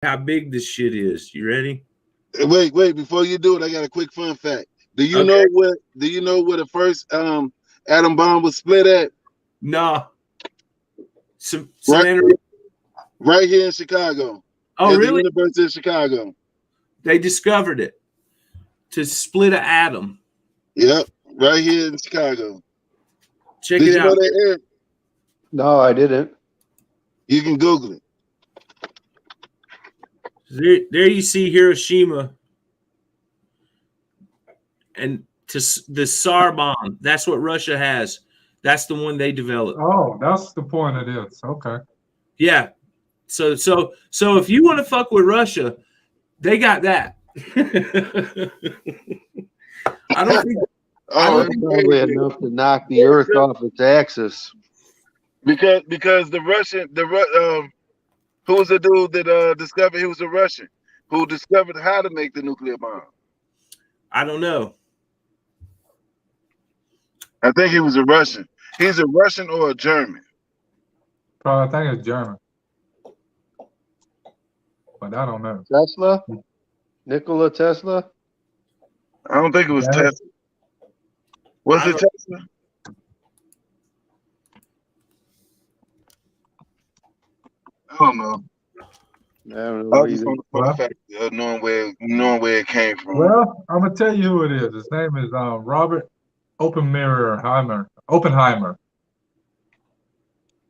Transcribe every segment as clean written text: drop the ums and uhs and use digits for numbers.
how big this shit is. You ready? Wait, before you do it, I got a quick fun fact. Do you Okay. know what the first atom bomb was split at? No. Right Savannah. right here in Chicago. Oh, At the really? University of Chicago. They discovered it to split an atom. Yep, right here in Chicago. Check Did it you know out. that, Eric? No, I didn't. You can Google it. There you see Hiroshima and the Tsar bomb. That's what Russia has. That's the one they developed. Oh, that's the point of this. Okay. Yeah. So if you want to fuck with Russia, they got that. I don't think. I Oh, don't That's think. probably enough to knock the Earth off its axis. because the Russian who was the dude that discovered he was a Russian who discovered how to make the nuclear bomb. I don't know. I think he was a Russian. He's a Russian or a German. Probably, I think it's German, but I don't know. Tesla? Nikola Tesla? I don't think it was Yeah. Tesla. Was I it Tesla? I don't know. I don't I know was just either. on the fun fact of knowing where it came from. Well, I'm gonna tell you who it is. His name is Robert Oppenheimer.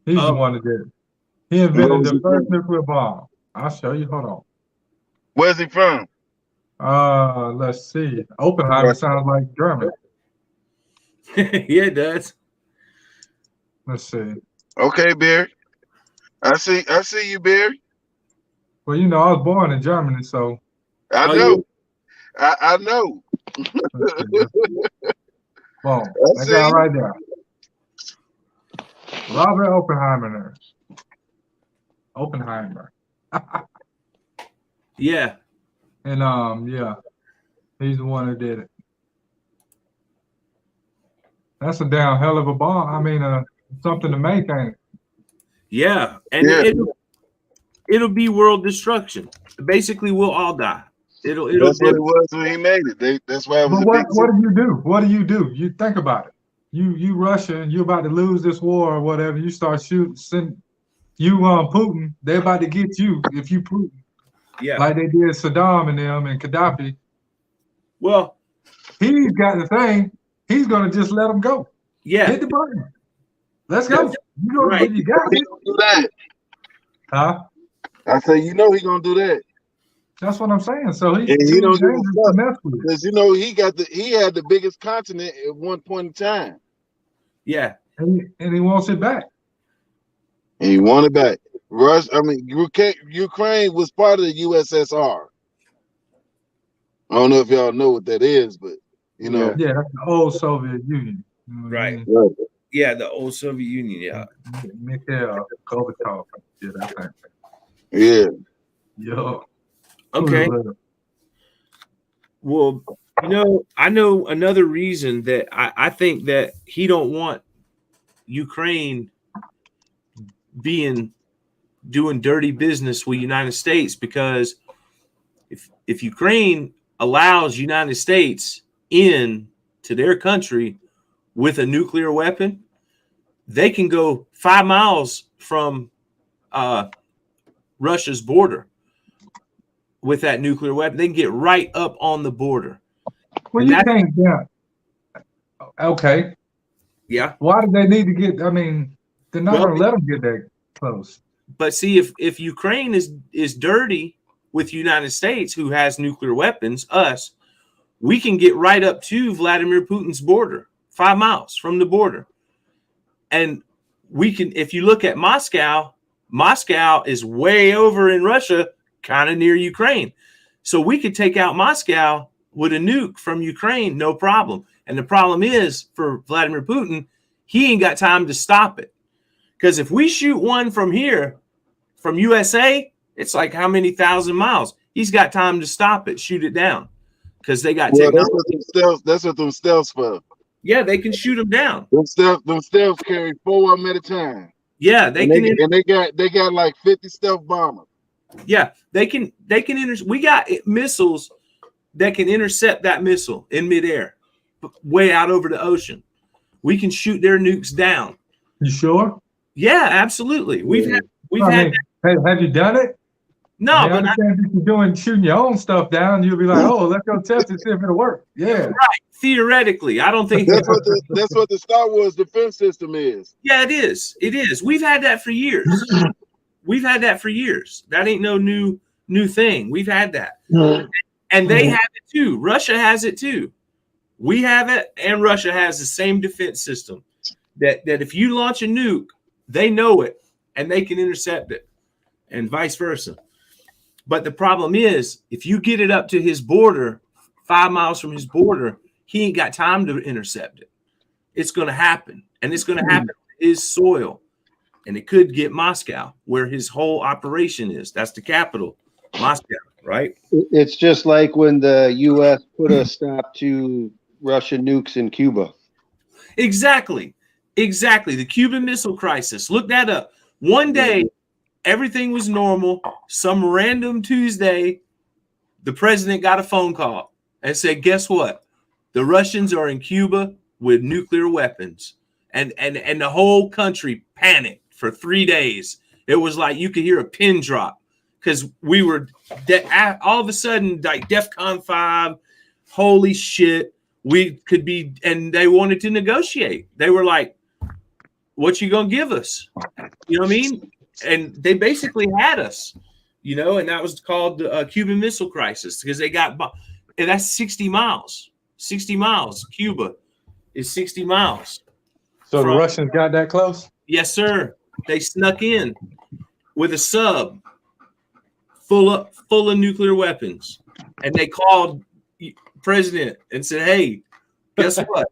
He's the Oh, one that did it. He Where invented was the he first from? nuclear bomb. I'll show you. Hold Where's he from? on. Let's see. Oppenheimer sounds like German. yeah, it does. Let's see. Okay, Barry. I see you, Barry. Well, you know, I was born in Germany, so I Oh, know. you. I know. let's see. Boom. I That see guy you. right there. Robert Oppenheimer. Oppenheimer. Yeah. And yeah, he's the one who did it. That's a damn hell of a bomb. I mean, something to make, ain't it? Yeah. And Yeah, it'll be world destruction. Basically, we'll all die. It'll that's what be. it was when he made it. That's why it was But a big what secret. do you do? What do you do? You think about it. You Russia, you're about to lose this war or whatever. You start shooting, you Putin. They're about to get you if you Putin, Yeah. like they did Saddam and them and Gaddafi. Well, He's got the thing. He's gonna just let them go. yeah. Hit the button. Let's go. That's You know right. you got He it, gonna do that. huh? I say, he gonna do that, That's what I'm saying. So and he's he too don't give a dangerous to fuck mess with. because he had the biggest continent at one point in time, Yeah. And he wants it back. and he won it back. Ukraine was part of the USSR. I don't know if y'all know what that is, but you know, Yeah, that's the old Soviet Union. You know what I Right. mean? right. Yeah. The old Soviet Union. Yeah. Mikhail Gorbachev. Yeah, that's that. Yeah. Yo. Okay. Well, I know another reason that I think that he don't want Ukraine doing dirty business with United States, because if Ukraine allows United States in to their country with a nuclear weapon, they can go 5 miles from Russia's border with that nuclear weapon. They can get right up on the border. Well, And you that- can't. Yeah. Okay. Yeah. Why do they need to get? I mean, they're not Well, going to let them get that close. But see, if Ukraine is dirty with United States, who has nuclear weapons, us, we can get right up to Vladimir Putin's border, 5 miles from the border. And we can, if you look at Moscow is way over in Russia, kind of near Ukraine. So we could take out Moscow with a nuke from Ukraine, no problem. And the problem is for Vladimir Putin, he ain't got time to stop it. Because if we shoot one from here, from USA, it's like how many thousand miles? He's got time to stop it, shoot it down, because they got Well, technology. that's what them stealths for. Yeah, they can shoot them down. Them stealths carry 4 of them at a time. Yeah, they And can. they got like 50 stealth bombers. Yeah, they can we got missiles that can intercept that missile in midair, way out over the ocean. We can shoot their nukes down. You sure? Yeah, absolutely. We've had Have you done it? no, I but understand if you're shooting your own stuff down, you'll be like, oh, let's go test it, see if it'll work. Yeah. right. Theoretically, I don't think That's what the Star Wars defense system is. Yeah, it is. It is. We've had that for years. We've had that for years. That ain't no new thing. We've had that. And they have it too. Russia has it too. We have it, and Russia has the same defense system that if you launch a nuke, they know it and they can intercept it, and vice versa. But the problem is, if you get it up to his border, 5 miles from his border, he ain't got time to intercept it. It's going to happen, and it's going to happen on his soil, and it could get Moscow, where his whole operation is. That's the capital, Moscow, right? It's just like when the U.S. put a stop to Russian nukes in Cuba. Exactly. The Cuban Missile Crisis. Look that up. One day, everything was normal. Some random Tuesday, the president got a phone call and said, guess what? The Russians are in Cuba with nuclear weapons. And the whole country panicked for 3 days. It was like you could hear a pin drop because we were all of a sudden like DEFCON 5. Holy shit. We could be, and they wanted to negotiate. They were like, what you going to give us? You know what I mean? And they basically had us, and that was called the Cuban Missile Crisis because they got, and that's 60 miles. 60 miles. Cuba is 60 miles. So the Russians got that close? Yes, sir. They snuck in with a sub full of nuclear weapons, and they called president and said, hey, guess what?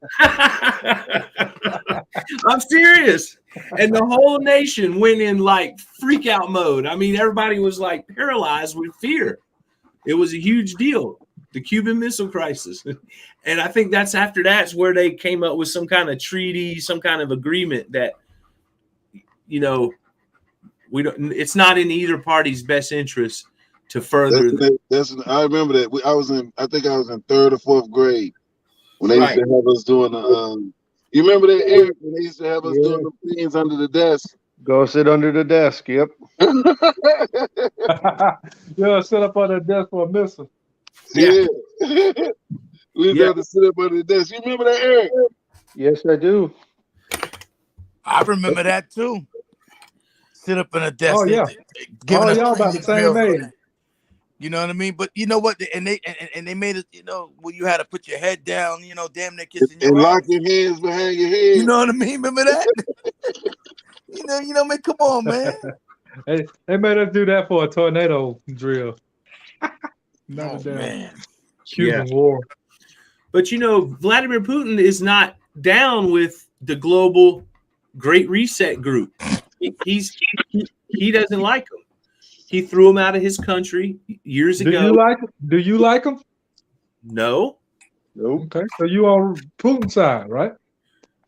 I'm serious. And the whole nation went in like freak out mode. I mean, everybody was like paralyzed with fear. It was a huge deal, the Cuban Missile Crisis. And I think that's where they came up with some kind of treaty, some kind of agreement that, we don't. It's not in either party's best interest to further. I remember that. I think I was in 3rd or 4th grade when they used to have us doing the. You remember that, Eric? When they used to have us doing the things under the desk. Go sit under the desk. Yep. Yeah, sit up on the desk for a missile. Yeah. We used to have to sit up under the desk. You remember that, Eric? Yes, I do. I remember that too. Sit up in a desk. Oh yeah. Giving us y'all about the same age. You know what I mean? But you know what? And they made it. Where you had to put your head down. Damn near kissing your and eyes. lock your hands behind your head. You know what I mean? Remember that? Man. Come on, man. They made us do that for a tornado drill. Man. Cuban War. But Vladimir Putin is not down with the global Great Reset group. He doesn't like them. He threw him out of his country years ago. Do you like him? No. Nope. Okay, so you on Putin's side, right?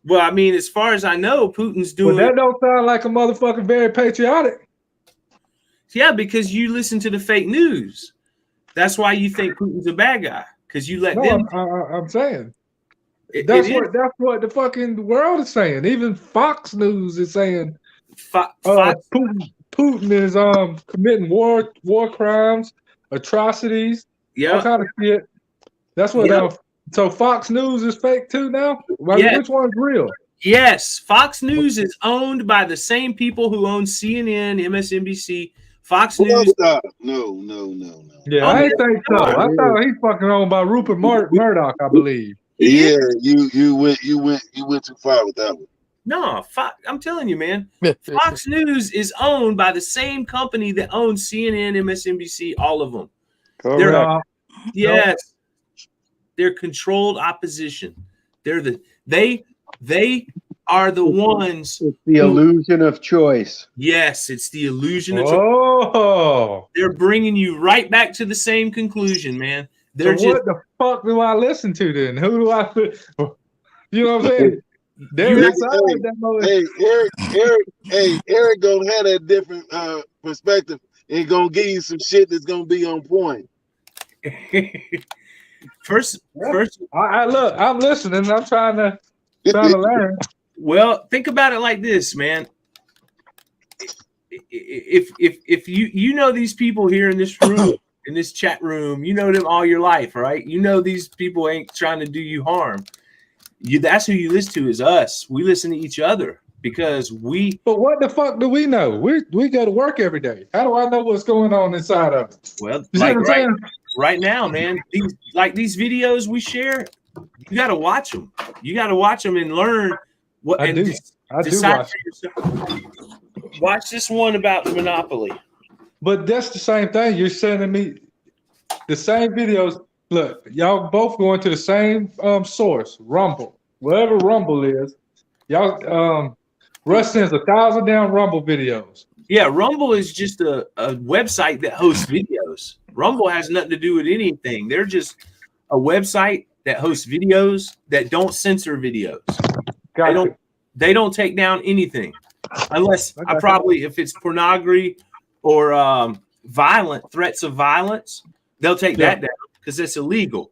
Well, I mean, as far as I know, Putin's doing. But that don't sound like a motherfucker very patriotic. Yeah, because you listen to the fake news. That's why you think Putin's a bad guy, because you let them. I'm saying. That's what the fucking world is saying. Even Fox News is saying Putin is committing war crimes, atrocities, all kind of shit. That's what. So Fox News is fake too now. Which one's real? Yes, Fox News is owned by the same people who own CNN, MSNBC. Fox News. No. Yeah, I ain't think so. I thought he's fucking owned by Rupert Murdoch, I believe. Yeah, you went too far with that one. No, I'm telling you, man. Fox News is owned by the same company that owns CNN, MSNBC, all of them. Yes, they're controlled opposition. They are the ones. It's the illusion of choice. Yes, it's the illusion of choice. Oh, they're bringing you right back to the same conclusion, man. What the fuck do I listen to then? Who do I? You know what I'm saying? Eric gonna have that different perspective. and gonna give you some shit that's gonna be on point. First, I look. I'm listening. I'm trying to learn. Well, think about it like this, man. If you know these people here in this room, in this chat room, you know them all your life, right? You know these people ain't trying to do you harm. That's who you listen to is us. We listen to each other because we. But what the fuck do we know? We go to work every day. How do I know what's going on inside of it? Well, like right now, man, these videos we share, you got to watch them. You got to watch them and learn what. I do watch for yourself. Watch this one about the monopoly. But that's the same thing. You're sending me the same videos. Look, y'all both going to the same source, Rumble. Whatever Rumble is, y'all Russ sends 1,000 damn Rumble videos. Yeah, Rumble is just a website that hosts videos. Rumble has nothing to do with anything. They're just a website that hosts videos that don't censor videos. Gotcha. They don't take down anything. Unless if it's pornography or threats of violence, they'll take that down because it's illegal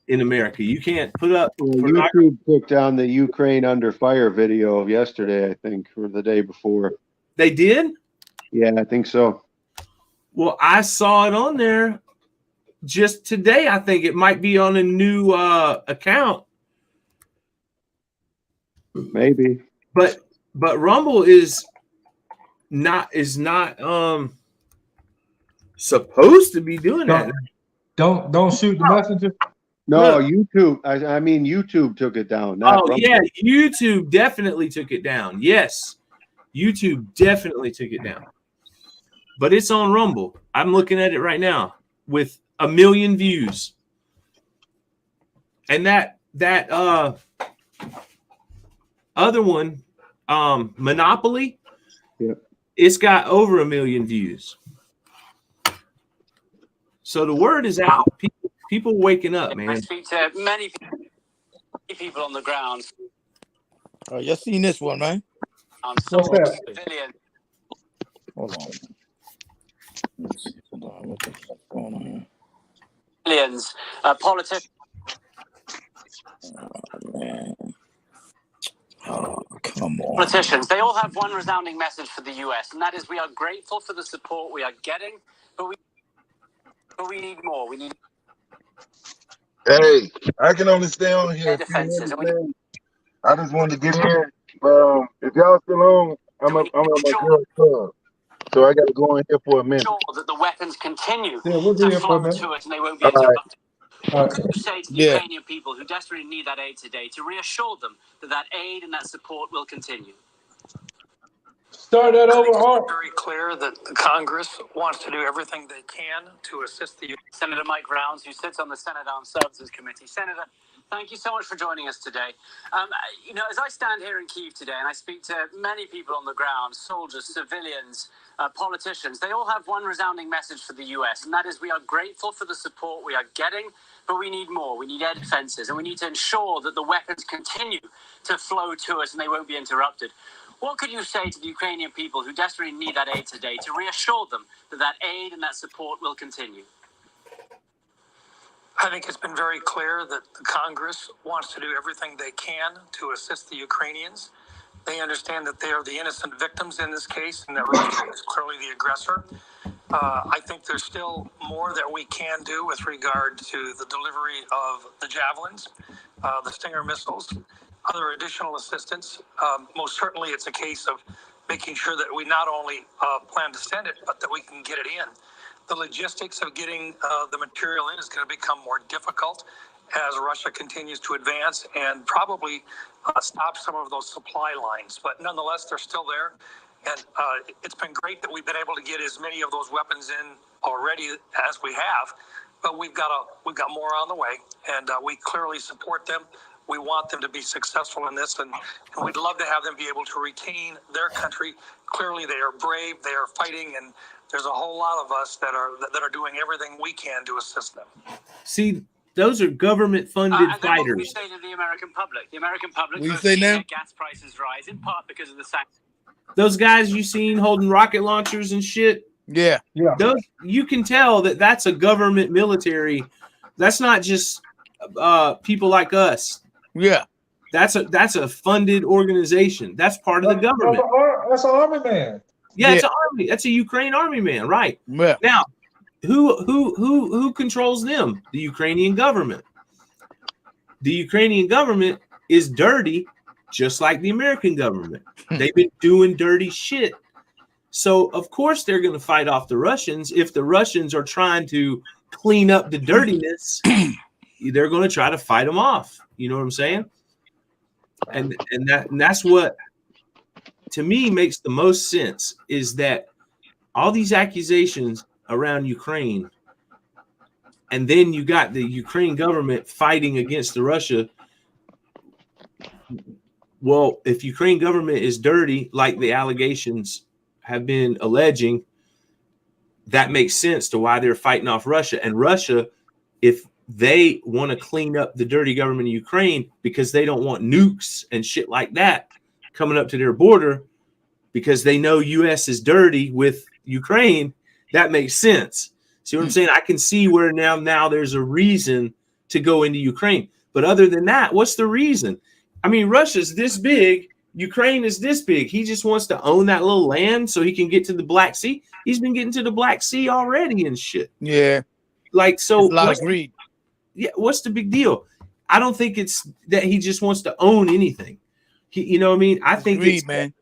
in America. You can't put up. YouTube took down the Ukraine under fire video yesterday, I think, or the day before. They did? Yeah, I think so. Well, I saw it on there just today. I think it might be on a new account. Maybe. But Rumble is not supposed to be doing that. Don't shoot the messenger. No, YouTube. I mean, YouTube took it down. Rumble. Yeah, YouTube definitely took it down. Yes, YouTube definitely took it down. But it's on Rumble. I'm looking at it right now with 1 million views. And that other one, Monopoly, it's got over 1 million views. So the word is out. People waking up, man. I speak to many people on the ground. Oh, you seen this one, man? What's that? Civilian. Hold on. What's going on here? Civilians, politicians. Oh, man. Oh, come on. Politicians, they all have one resounding message for the U.S., and that is we are grateful for the support we are getting, but we need more. We need. Hey, I can only stay on here. Defenses. I just wanted to get in. If y'all still on, I'm at my girl's club, so I got to go in here for a minute. Sure that the weapons continue we'll to flow to us, and they won't be interrupted. What do you say to the Ukrainian people who desperately need that aid today to reassure them that aid and that support will continue? Start that over. It's very clear that the Congress wants to do everything they can to assist the Senator Mike Rounds, who sits on the Senate Armed Services Committee. Senator, thank you so much for joining us today. As I stand here in Kyiv today and I speak to many people on the ground, soldiers, civilians, politicians, they all have one resounding message for the U.S., and that is we are grateful for the support we are getting, but we need more. We need air defenses, and we need to ensure that the weapons continue to flow to us and they won't be interrupted. What could you say to the Ukrainian people who desperately need that aid today to reassure them that aid and that support will continue? I think it's been very clear that the Congress wants to do everything they can to assist the Ukrainians. They understand that they are the innocent victims in this case and that Russia is clearly the aggressor. I think there's still more that we can do with regard to the delivery of the javelins, the Stinger missiles, other additional assistance. Most certainly it's a case of making sure that we not only plan to send it, but that we can get it in. The logistics of getting the material in is going to become more difficult as Russia continues to advance and probably stop some of those supply lines. But nonetheless, they're still there. And it's been great that we've been able to get as many of those weapons in already as we have. But we've got more on the way, and we clearly support them. We want them to be successful in this, and we'd love to have them be able to retain their country. Clearly, they are brave, they are fighting, and there's a whole lot of us that are doing everything we can to assist them. See, those are government-funded fighters. What do we say to the American public? The American public What you say now? Gas prices rise in part because of the sanctions. Those guys you seen holding rocket launchers and shit Yeah. Those, you can tell that that's a government military. That's not just people like us. Yeah. That's a funded organization. That's part of the government. That's an army man. Yeah, it's an army. That's a Ukraine army man, right? Yeah. Now, who controls them? The Ukrainian government. The Ukrainian government is dirty, just like the American government. They've been doing dirty shit. So of course they're going to fight off the Russians. If the Russians are trying to clean up the dirtiness, they're going to try to fight them off. You know what I'm saying? And that's what, to me, makes the most sense, is that all these accusations around Ukraine, and then you got the Ukraine government fighting against the Russia. Well, if Ukraine government is dirty, like the allegations have been alleging, that makes sense to why they're fighting off Russia. And Russia, if they want to clean up the dirty government of Ukraine because they don't want nukes and shit like that coming up to their border because they know U.S. is dirty with Ukraine, that makes sense. See what I'm saying? I can see where now there's a reason to go into Ukraine. But other than that, what's the reason? I mean, Russia's this big. Ukraine is this big. He just wants to own that little land so he can get to the Black Sea. He's been getting to the Black Sea already and shit. Yeah. Like, so a lot of greed. Yeah, what's the big deal? I don't think it's that he just wants to own anything. You know what I mean? I think greed, man.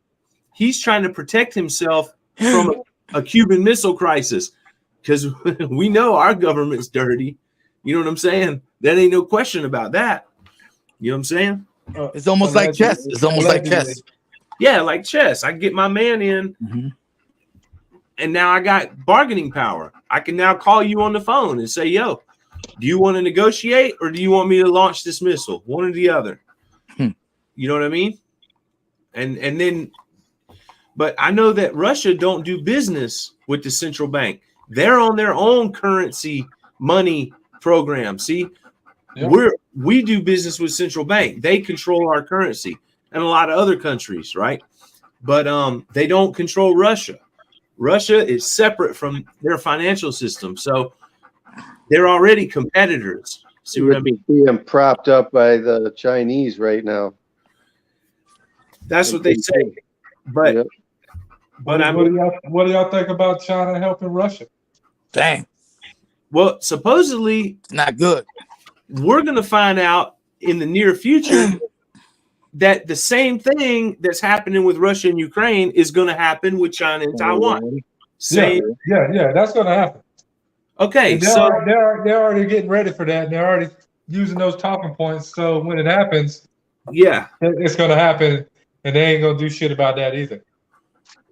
He's trying to protect himself from a Cuban Missile Crisis, because we know our government's dirty. You know what I'm saying? There ain't no question about that. You know what I'm saying? It's almost like chess. It's almost like chess. Yeah, like chess. I get my man in, and now I got bargaining power. I can now call you on the phone and say, yo, do you want to negotiate or do you want me to launch this missile? One or the other. You know what I mean? And then, but I know that Russia don't do business with the central bank. They're on their own currency money program. See, we do business with central bank. They control our currency, and a lot of other countries, right? But they don't control Russia. Russia is separate from their financial system, so they're already competitors. See what I mean? Being propped up by the Chinese right now. That's what they say. But what do y'all think about China helping Russia? Dang. Well, supposedly it's not good. We're going to find out in the near future that the same thing that's happening with Russia and Ukraine is going to happen with China and Taiwan. Yeah, that's going to happen. Okay, so they're already getting ready for that. They're already using those talking points. So when it happens, it's going to happen, and they ain't going to do shit about that either.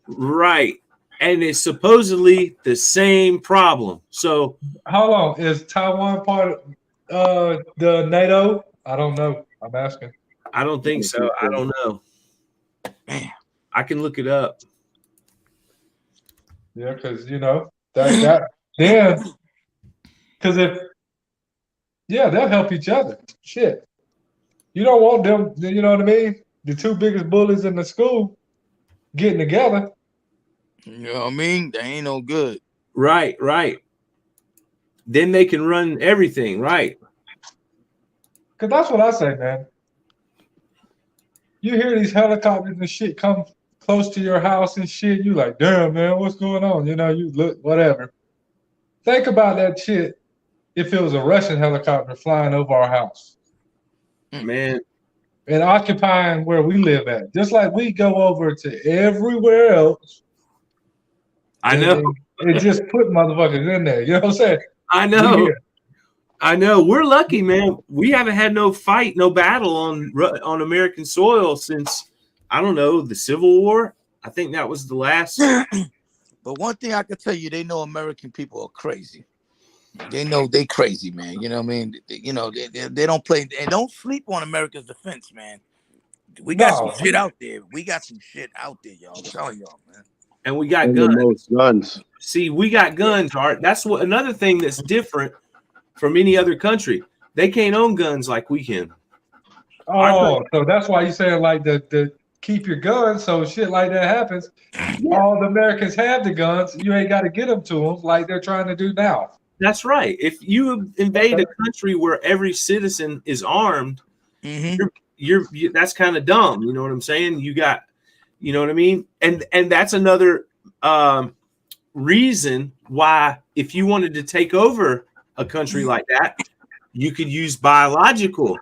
Right. And it's supposedly the same problem. So how long is Taiwan part of the NATO? I don't know. I'm asking. I don't think so. I don't know. Man, I can look it up. Yeah, because you know that then because they'll help each other. Shit, you don't want them. You know what I mean? The two biggest bullies in the school getting together. You know what I mean? They ain't no good. Right. Then they can run everything, right? Because that's what I say, man. You hear these helicopters and shit come close to your house and shit. You like, damn, man, what's going on? You know, you look, whatever. Think about that shit if it was a Russian helicopter flying over our house. Man. And occupying where we live at. Just like we go over to everywhere else. I know. And just put motherfuckers in there. You know what I'm saying? I know. We're lucky, man. We haven't had no fight, no battle on American soil since, I don't know, the Civil War. I think that was the last. But one thing I can tell you, they know American people are crazy. They know they crazy, man. You know what I mean? They don't play. And don't sleep on America's defense, man. We got some shit out there. Y'all. I'm telling y'all, man. And we got guns. See, we got guns, Art. That's what another thing that's different from any other country. They can't own guns like we can. Oh, so that's why you saying like the keep your guns, so shit like that happens. All the Americans have the guns. You ain't got to get them to them like they're trying to do now. That's right. If you invade a country where every citizen is armed, you're that's kind of dumb. You know what I'm saying? You got, you know what I mean? And that's another reason why, if you wanted to take over a country like that, you could use biological.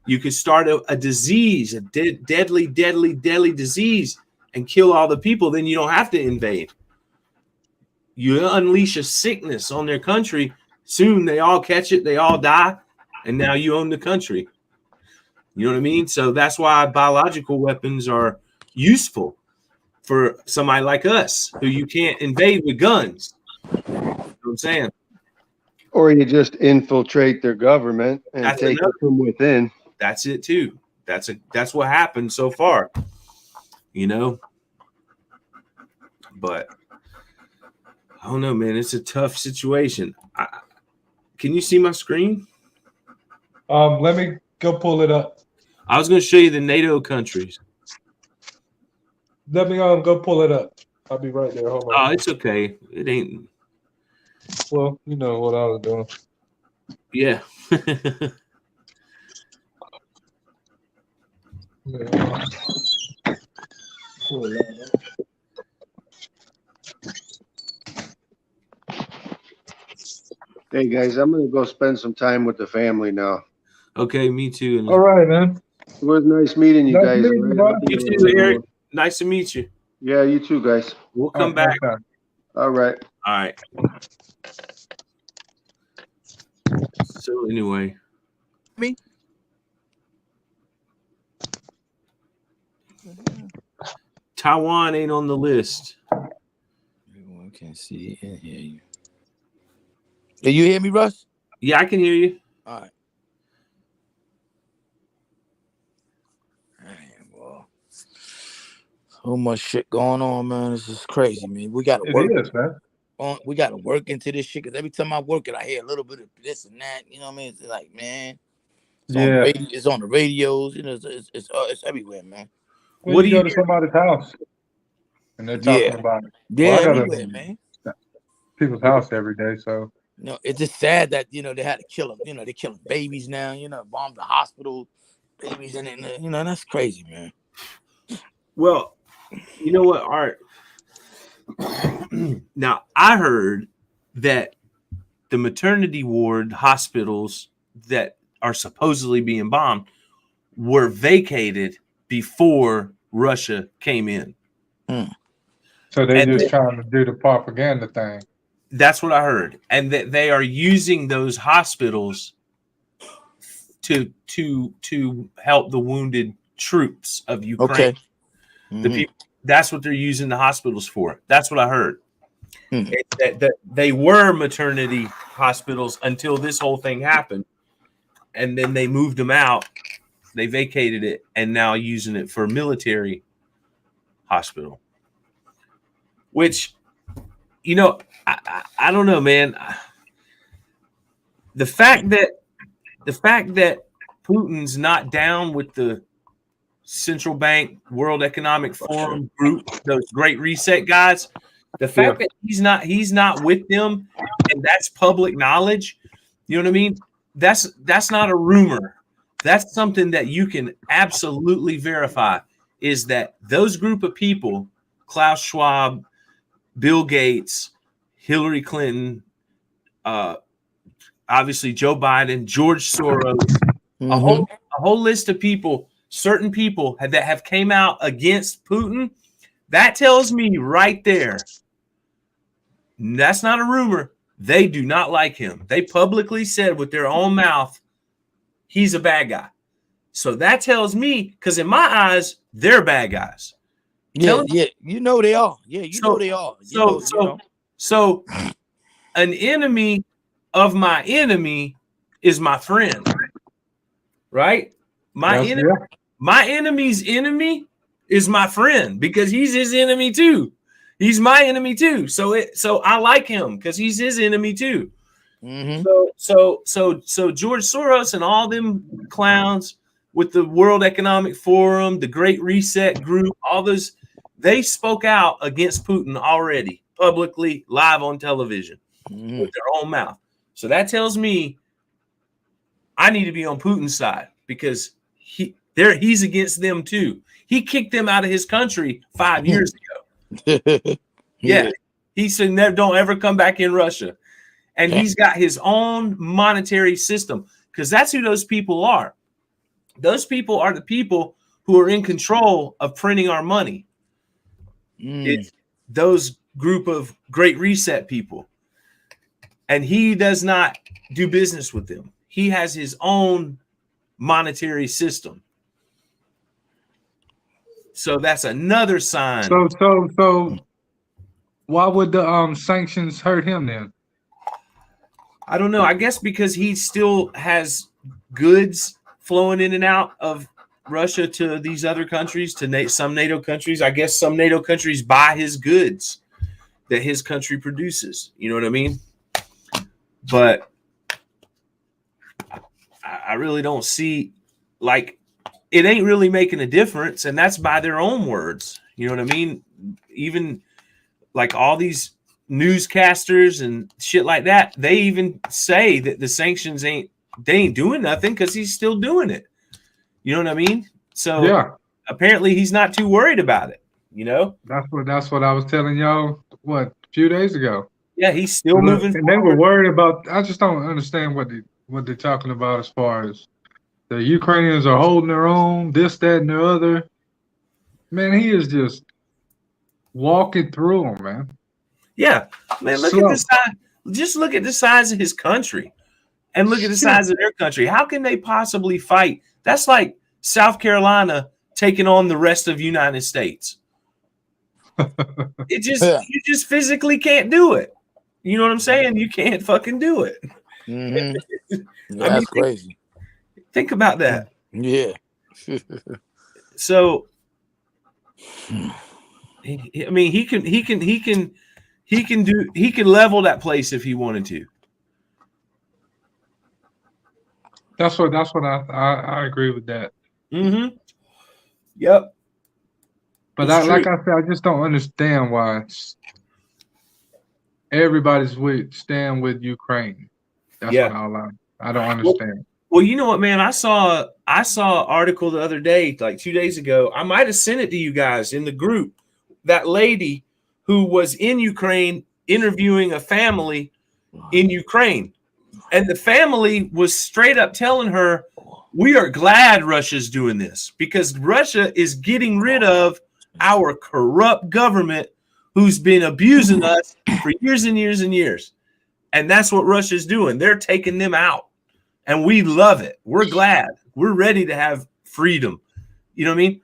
You could start a disease, a deadly disease, and kill all the people. Then you don't have to invade. You unleash a sickness on their country. Soon they all catch it. They all die. And now you own the country. You know what I mean? So that's why biological weapons are useful for somebody like us, who you can't invade with guns. You know what I'm saying? Or you just infiltrate their government and take it from within. That's it too. That's what happened so far. You know? But I don't know, man. It's a tough situation. Can you see my screen? Let me go pull it up. I was going to show you the NATO countries. Let me go pull it up. I'll be right there. Hold on. Oh, it's okay. It ain't. Well, you know what I was doing. Yeah. Hey guys, I'm gonna go spend some time with the family now. Okay, me too. All right, man. It was nice meeting you guys. You too, Eric. Nice to meet you. Yeah, you too, guys. We'll come back. All right. All right. So anyway, Taiwan ain't on the list. Everyone can see and hear you. Can you hear me, Russ? Yeah, I can hear you. All right. Well, so much shit going on, man. This is crazy, man. We got to work. It is, man. We got to work into this shit, because every time I work it, I hear a little bit of this and that. You know what I mean? It's like, man, it's on the radios. You know, it's everywhere, man. What do you go to somebody's house and they're talking about it? Yeah, everywhere, man. People's house every day, so. You know, it's just sad that, you know, they had to kill them. You know, they're killing babies now. You know, bomb the hospital, babies in it. You know, that's crazy, man. Well, you know what, Art? Now, I heard that the maternity ward hospitals that are supposedly being bombed were vacated before Russia came in. So they're just trying to do the propaganda thing. That's what I heard. And that they are using those hospitals to help the wounded troops of Ukraine. Okay. The people, that's what they're using the hospitals for. That's what I heard. That they were maternity hospitals until this whole thing happened. And then they moved them out. They vacated it and now using it for military hospital. Which, you know, I don't know, man. The fact that Putin's not down with the Central Bank, World Economic Forum group, those Great Reset guys, the fact that he's not with them, and that's public knowledge. You know what I mean? That's not a rumor. That's something that you can absolutely verify. Is that those group of people, Klaus Schwab, Bill Gates, Hillary Clinton, obviously Joe Biden, George Soros, a whole list of people, certain people that have came out against Putin. That tells me right there, that's not a rumor. They do not like him. They publicly said with their own mouth, he's a bad guy. So that tells me, because in my eyes, they're bad guys. Yeah, you know they are. Yeah, you know they are. So an enemy of my enemy is my friend, right? My enemy's enemy is my friend, because he's his enemy too. He's my enemy too. So I like him because he's his enemy too. So George Soros and all them clowns, with the World Economic Forum, the Great Reset Group, all those, they spoke out against Putin already, publicly, live on television, with their own mouth. So that tells me I need to be on Putin's side, because he's against them too. He kicked them out of his country 5 years ago. Yeah. He said, don't ever come back in Russia. And he's got his own monetary system, because that's who those people are. Those people are the people who are in control of printing our money. It's those group of Great Reset people. And he does not do business with them. He has his own monetary system. So that's another sign. So why would the sanctions hurt him then? I don't know. I guess because he still has goods flowing in and out of Russia to these other countries, to some NATO countries. I guess some NATO countries buy his goods that his country produces. You know what I mean? But I really don't see, like, it ain't really making a difference. And that's by their own words. You know what I mean? Even like all these newscasters and shit like that, they even say that the sanctions ain't doing nothing, because he's still doing it. You know what I mean? So yeah, apparently he's not too worried about it. You know, that's what I was telling y'all a few days ago. Yeah, he's still moving. And they were worried about. I just don't understand what they're talking about as far as the Ukrainians are holding their own, this, that, and the other. Man, he is just walking through them, man. Yeah, man, look at the size. Just look at the size of his country, and look at the size of their country. How can they possibly fight? That's like South Carolina taking on the rest of the United States. You just physically can't do it. You know what I'm saying? You can't fucking do it. That's crazy. Think about that. Yeah. So, I mean, he can level that place if he wanted to. That's what I agree with that. Mm-hmm. Yep. But like I said, I just don't understand why everybody's stand with Ukraine. That's what I don't understand. Well, you know what, man? I saw an article the other day, like 2 days ago. I might have sent it to you guys in the group. That lady who was in Ukraine interviewing a family in Ukraine. And the family was straight up telling her, we are glad Russia's doing this, because Russia is getting rid of our corrupt government who's been abusing us for years and years and years. And that's what Russia's doing. They're taking them out. And we love it. We're glad. We're ready to have freedom. You know what I mean?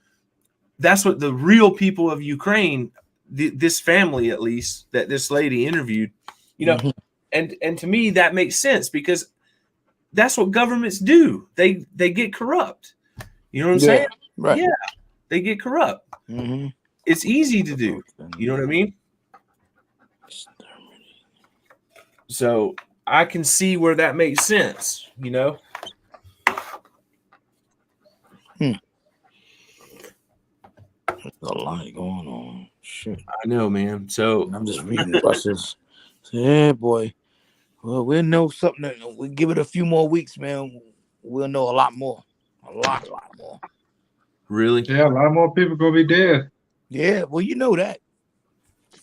That's what the real people of Ukraine, this family at least, that this lady interviewed, you know, and to me that makes sense, because that's what governments do. They get corrupt. You know what I'm saying? Right. Yeah, they get corrupt. It's easy to do. You know what I mean? So I can see where that makes sense, you know? There's a lot going on. Shit. I know, man. So I'm just reading buses. Yeah, boy. Well, we'll know something. We give it a few more weeks, man. We'll know a lot more. A lot more. Really? Yeah, a lot more people gonna be dead. Yeah, well, you know that.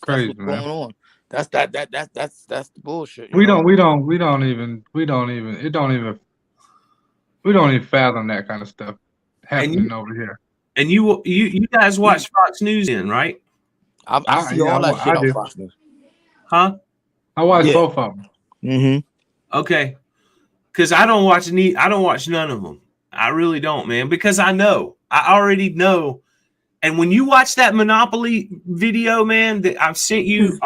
Crazy, that's what's man. going on. That's the bullshit. We don't even fathom that kind of stuff happening over here. And you guys watch Fox News in, right? I see all that shit on Fox News. Huh? I watch both of them. Okay. Because I don't watch none of them. I really don't, man. Because I already know. And when you watch that Monopoly video, man, that I've sent you,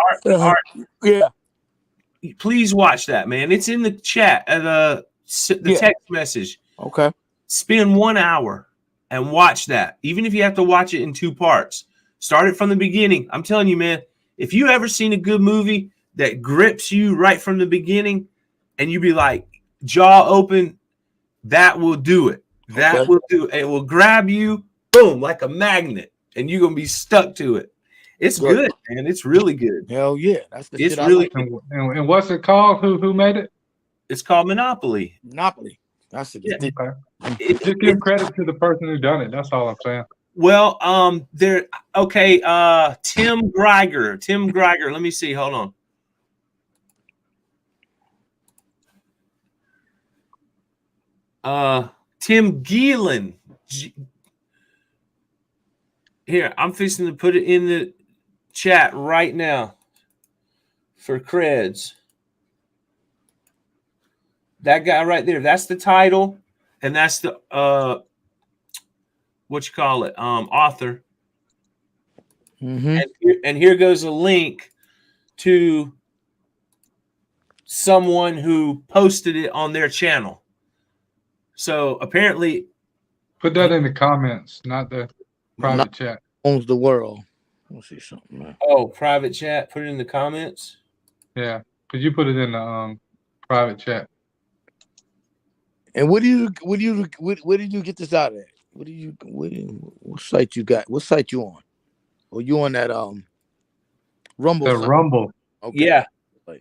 please watch that, man. It's in the chat, the text message. Okay. Spend 1 hour and watch that. Even if you have to watch it in 2 parts. Start it from the beginning. I'm telling you, man, if you ever seen a good movie that grips you right from the beginning and you be like, jaw open, that will do it. That will do. It will grab you, boom, like a magnet, and you're gonna be stuck to it. It's good, man. It's really good. Hell yeah, that's the It's shit really I like. And what's it called? Who made it? It's called Monopoly. Monopoly. That's it. Yeah. Okay. Just give credit to the person who done it. That's all I'm saying. Well, there. Okay, Tim Greiger. Let me see. Hold on. Tim Geelan. Here, I'm fixing to put it in the chat right now for creds. That guy right there, that's the title, and that's the what you call it, author. Mm-hmm. And here goes a link to someone who posted it on their channel. So apparently, put that in the comments, not the private chat. Owns the world. Let's see something, man. Oh, private chat. Put it in the comments. Yeah, because you put it in the private chat. And where did you get this out of? What site you got? What site you on? Or you on that Rumble? The Rumble. Okay. Yeah.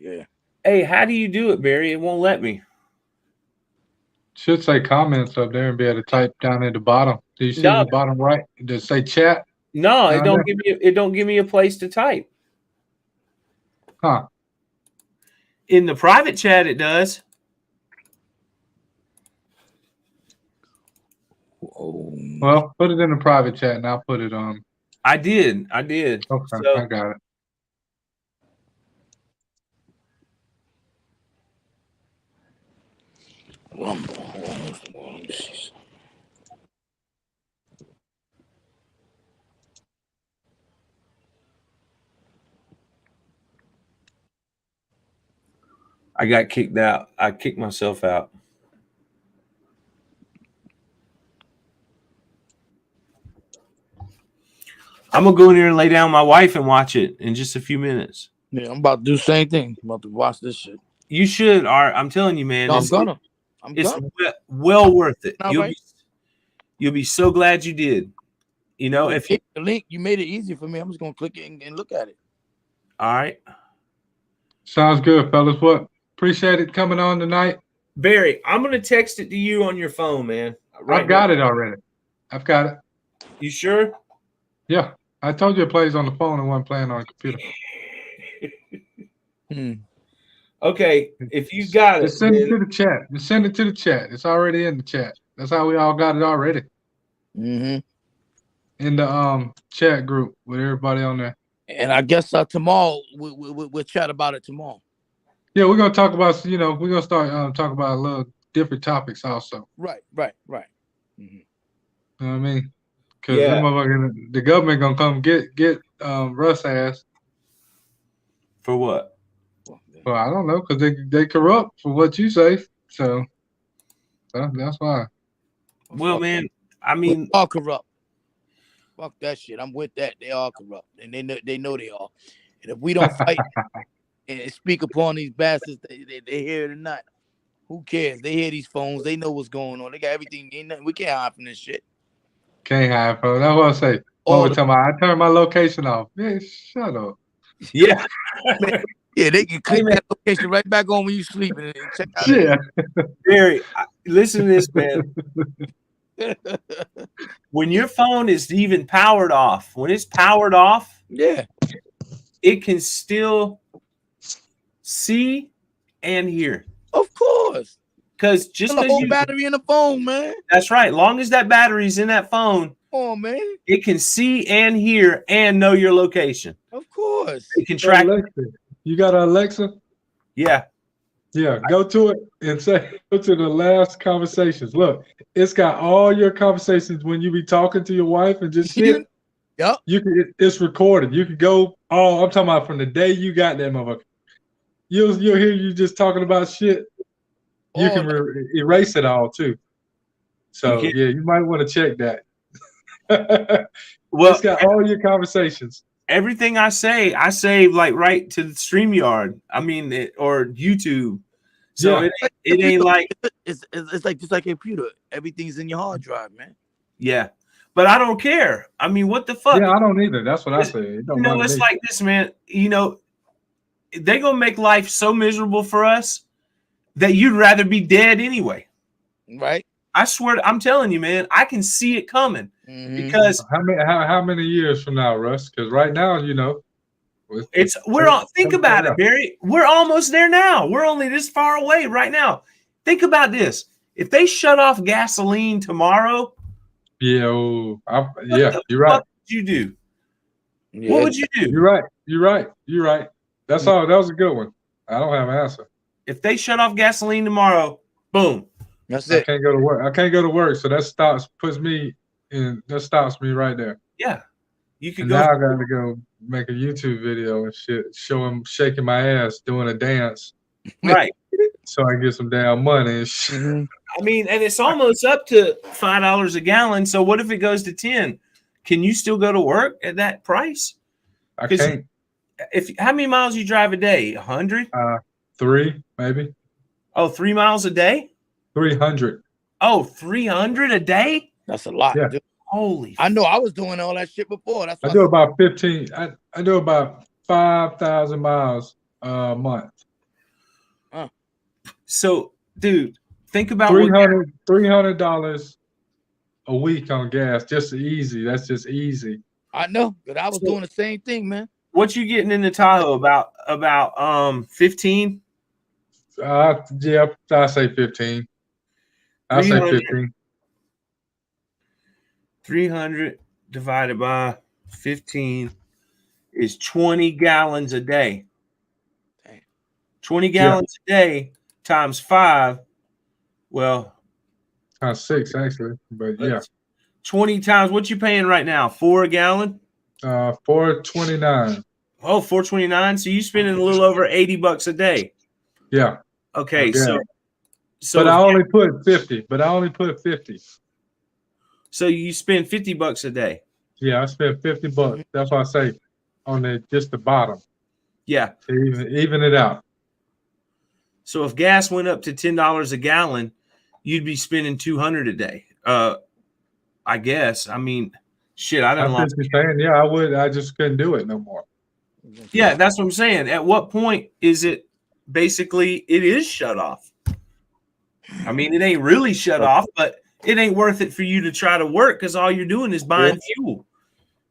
Yeah. Hey, how do you do it, Barry? It won't let me. Should say comments up there and be able to type down at the bottom. Do you see in the bottom right? Does it say chat? No, it don't give me a place to type. Huh. In the private chat, it does. Oh. Well, put it in the private chat and I'll put it on. I did. Okay, So, I got it. Rumble. I got kicked out. I kicked myself out. I'm gonna go in here and lay down my wife and watch it in just a few minutes. Yeah, I'm about to do the same thing. I'm about to watch this shit. You should, Art. I'm telling you, man. No, It's well worth it. You'll be so glad you did. You know, if you the link, you made it easy for me. I'm just gonna click it and look at it. All right. Sounds good, fellas. What? Appreciate it coming on tonight. Barry, I'm gonna text it to you on your phone, man. I've got it already. I've got it. You sure? Yeah. I told you it plays on the phone and wasn't playing on the computer. Okay, if you got it, just send it to the chat. Just send it to the chat. It's already in the chat. That's how we all got it already. Mm-hmm. In the chat group with everybody on there. And I guess tomorrow we'll chat about it tomorrow. Yeah, we're gonna talk about, we're gonna start talking about a little different topics also. Right. Mm-hmm. You know what I mean? Because the government gonna come get Russ ass. For what? Well, I don't know, because they corrupt for what you say. So that's why. Well, man, I mean, all corrupt. Fuck that shit. I'm with that. They are corrupt, and they know they are. And if we don't fight and speak upon these bastards, they hear it or not. Who cares? They hear these phones. They know what's going on. They got everything. Ain't nothing. We can't hide from this shit. Can't hide, bro. That's what I say. I turn my location off. Man, shut up. Yeah. Yeah, they can click that location right back on when you sleep and check out. Yeah. Barry, listen to this, man. When your phone is even powered off, when it's powered off, yeah, it can still see and hear. Of course. Because just the whole battery in the phone, man. That's right. Long as that battery's in that phone, oh man, it can see and hear and know your location. Of course. It can track. Alexa. You got an Alexa? Yeah. Yeah, go to it and go to the last conversations. Look, it's got all your conversations when you be talking to your wife and just shit. Yep. It's recorded. You can go. Oh, I'm talking about from the day you got that motherfucker. You'll hear you just talking about shit. You can erase it all too. So yeah, you might want to check that. Well, it's got all your conversations. Everything I say like right to the StreamYard. I mean, or YouTube. So it ain't like it's like just like a computer. Everything's in your hard drive, man. yeah. But I don't care. I mean, what the fuck? Yeah, I don't either. That's what I say. It don't bother It's me. like this, man. They're gonna make life so miserable for us that you'd rather be dead anyway. Right. I swear, I'm telling you, man, I can see it coming because how many years from now, Russ? Because right now, think about it, Barry. We're almost there now. We're only this far away right now. Think about this. If they shut off gasoline tomorrow, you're right. What would you do? Yeah. What would you do? You're right. That's all. That was a good one. I don't have an answer. If they shut off gasoline tomorrow, boom. That's it. I can't go to work. So that stops me right there. Yeah. You could and go. Now I got to go make a YouTube video and shit, show him shaking my ass, doing a dance. Right. So I get some damn money and shit. I mean, and it's almost up to $5 a gallon. So what if it goes to 10? Can you still go to work at that price? I can't. How many miles you drive a day? 100? 3 maybe. Oh, 3 miles a day? 300. Oh, 300 a day? That's a lot. Yeah. Dude. Holy! I know. I was doing all that shit before. That's I do about 15. I do about 5,000 miles a month. So, dude, think about $300 a week on gas, just easy. That's just easy. I know, but I was doing the same thing, man. What you getting in the Tahoe about 15? Yeah, I say 15. I say 15. 300 divided by 15 is 20 gallons a day. 20 gallons a day times 5. Well, times 6 actually, but yeah. 20 times what you paying right now? 4 a gallon? $4.29. Oh, $4.29. So you spending a little over $80 a day. Yeah. Okay, so but I only put 50. So you spend $50 a day. Yeah, I spent $50. That's why I say on just the bottom. Yeah. To even it out. So if gas went up to $10 a gallon, you'd be spending $200 a day. I guess. I mean, shit, I didn't like saying, yeah, I would. I just couldn't do it no more. Yeah, that's what I'm saying. At what point is it basically it is shut off? I mean, it ain't really shut off, but it ain't worth it for you to try to work because all you're doing is buying fuel.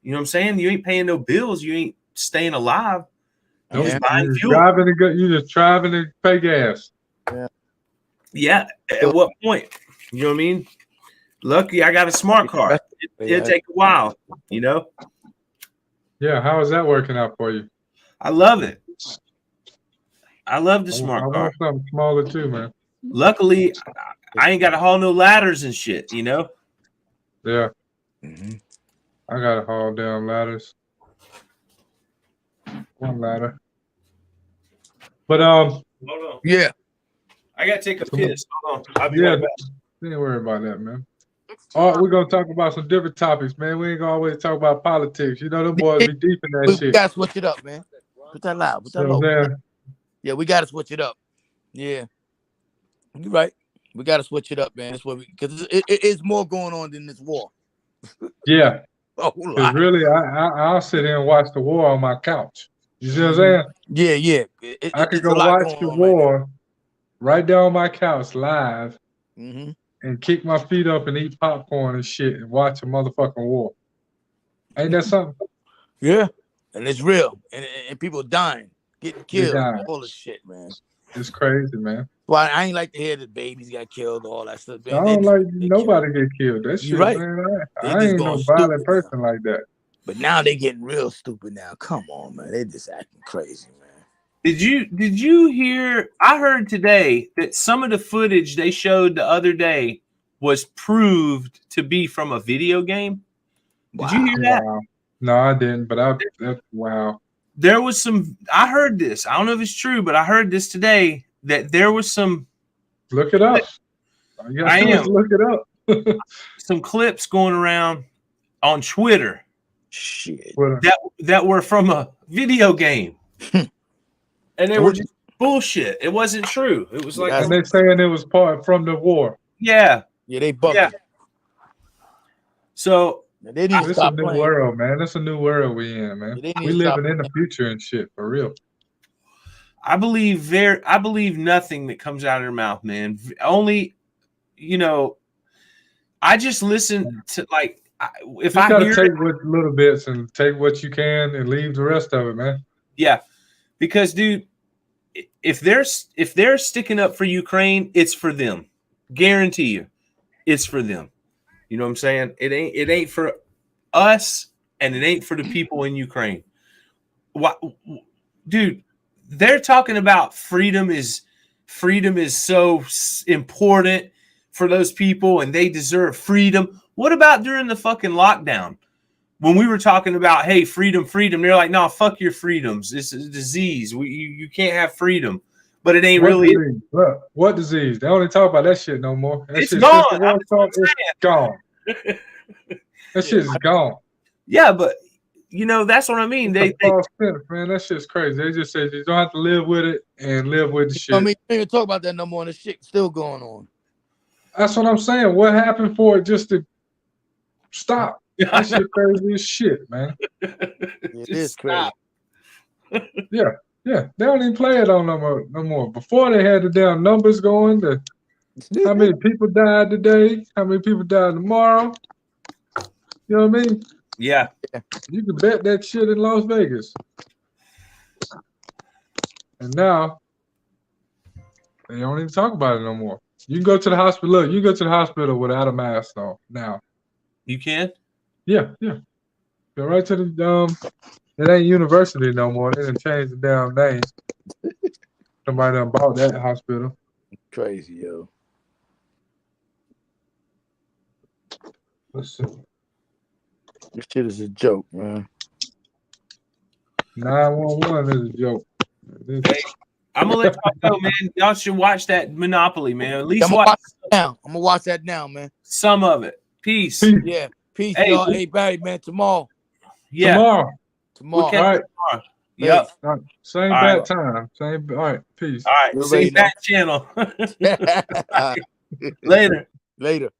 You know what I'm saying? You ain't paying no bills. You ain't staying alive. You're just buying fuel. You're just driving to pay gas. Yeah. At what point? You know what I mean? Lucky I got a smart car. It'll take a while, you know? Yeah. How is that working out for you? I love it. I love the smart car. I want something smaller too, man. Luckily, I ain't got to haul no ladders and shit, you know? Yeah. I got to haul down ladders. One ladder. But hold on. Yeah. I gotta take a piss. Hold on. I'll be right back. Don't worry about that, man. All right, we're gonna talk about some different topics, man. We ain't gonna always talk about politics. You know, them boys be deep in that shit. We gotta switch it up, man. Put that loud. Put that low. Yeah, we gotta switch it up. Yeah. You're right. We gotta switch it up, man. That's what because it's more going on than this war. Yeah. Because really, I'll sit here and watch the war on my couch. You see what I'm saying? Yeah. I could go watch the war right there on my couch live and kick my feet up and eat popcorn and shit and watch a motherfucking war. Ain't that something? Yeah. And it's real. And people dying, getting killed, all this shit, man. It's crazy, man. Well, I ain't like to hear that babies got killed, all that stuff. Man. I don't like nobody get killed. That shit, right. Man. I ain't no violent person like that. But now they getting real stupid now. Come on, man. They just acting crazy, man. Did you hear? I heard today that some of the footage they showed the other day was proved to be from a video game. Did you hear that? Wow. No, I didn't, but that's wow. There was some, I heard this. I don't know if it's true, but I heard this today that there was some. Look it up. I am. Look it up. Some clips going around on Twitter. Shit. That were from a video game. And they were just bullshit. It wasn't true. It was like, And they're saying it was part from the war. yeah, they bugging. yeah. So They need to It's a stop new playing. world, man. It's a new world we in, man. They need We to stop living in the future and shit for real. I believe nothing that comes out of their mouth, man. Only, I just listen to if You I gotta hear take what little bits and take what you can and leave the rest of it, man. yeah, because dude, if they're sticking up for Ukraine, it's for them. Guarantee you, it's for them. You know what I'm saying? It ain't for us, and it ain't for the people in Ukraine. What, dude? They're talking about freedom is so important for those people, and they deserve freedom. What about during the fucking lockdown? When we were talking about, hey, freedom, they're like, no, fuck your freedoms. This is a disease. You can't have freedom. But it ain't really. Disease? What disease? They only talk about that shit no more. That It's shit, gone. since the war started, it's gone. That shit is gone. Yeah, but that's what I mean. They false sense, man. That shit's crazy. They just say you don't have to live with it and live with the shit. I mean, you ain't even talk about that no more, and the shit still going on. That's what I'm saying. What happened for it just to stop? That shit crazy as shit, man. It is crazy. Yeah. They don't even play it on no more. Before they had the damn numbers going. How many people died today? How many people died tomorrow? You know what I mean? Yeah. You can bet that shit in Las Vegas. And now they don't even talk about it no more. You can go to the hospital. Look, you can go to the hospital without a mask on now. You can? Yeah. Go right to the it ain't university no more. They done changed the damn name. Somebody done bought that hospital. Crazy, yo. Let's see. This shit is a joke, man. 911 is a joke. Hey, I'm gonna let y'all go, man. Y'all should watch that Monopoly, man. At least I'm watch gonna watch that now, man. some of it. Peace. Yeah, peace, Hey, y'all. Hey, Barry, man. Tomorrow. Yeah. Tomorrow. We'll catch All right. you tomorrow. Yep. All right. Same All bad right. time. Same. All right. Peace. All right. You Same already know. back channel. Later. Later.